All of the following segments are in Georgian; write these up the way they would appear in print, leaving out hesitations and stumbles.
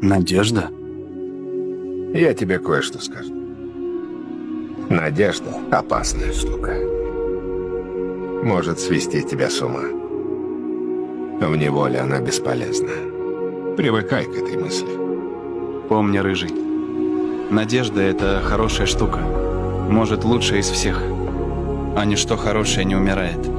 Надежда? Я тебе кое-что скажу. Надежда — опасная штука. Может свести тебя с ума. В неволе она бесполезна. Привыкай к этой мысли. Помни, Рыжий, надежда — это хорошая штука. Может, лучшая из всех. А ничто хорошее не умирает.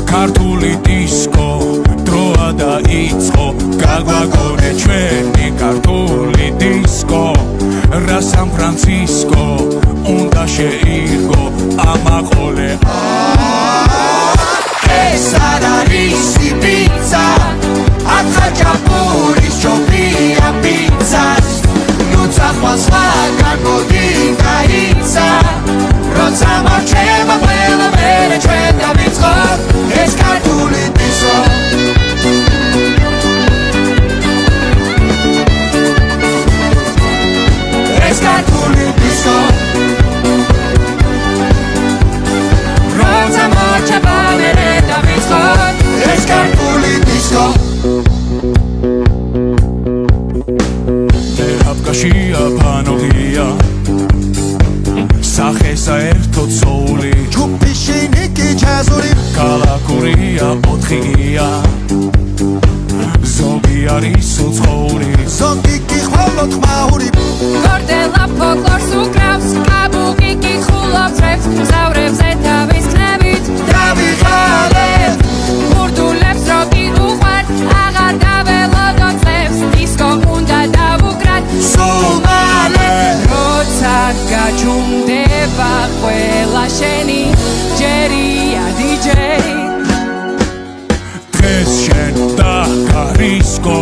Kartuli disco, droa da itzko, gagvagone ჩვენი kartuli disco, ra San Francisco, უნდა შეირგო ამაყოლე. ეს არ არის პიცა, ახაჭაპურის ჯობია პიცას, ნუ წახვალ სხვაგან მოდი გაიცა, როცა მარჩება ყველა მერე ჩვენ დავიწყოთ ეს ქართული დისკო. ეს ქართული დისკო. როცა მარჩება მერე დავიწყოთ ეს ქართული დისკო. აფკაშია ფანოგია სახე საერთოდ სოული ჯუფი შინიკი ჯაზური კალაკურია ოთხია ზოგი არის უცხოური ზოგი კი ხვალოთ მაური გორდელა ფოლკლორს უკრავს კაბუკი კი ხულობს ზავრებზე თავის ქნებით დავიღალებ ბურდულებს როკი უყვარ აღარ დაველოდოთ წლებს დისკო უნდა დავუკრათ სულ მალე როცა გაჩუმდება ყველა შენი ჯერია დიჯეი დღეს შენ დაგარისკო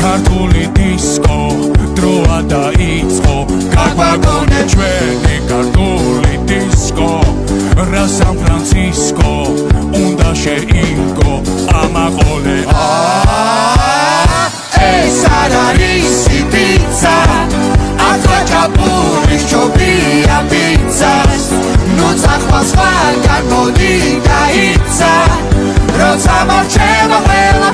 ქართული დისკო დროა დაიწყო გაგვაგონე ჩვენი ქართული დისკო რა San Francisco უნდა შეირგო ამაყოლე ეს არ არის პიცა ახაჭაპურის ჯობია პიცას ნუ წახვალ სხვაგან მოდი გაიცა როცა მარჩება ყველა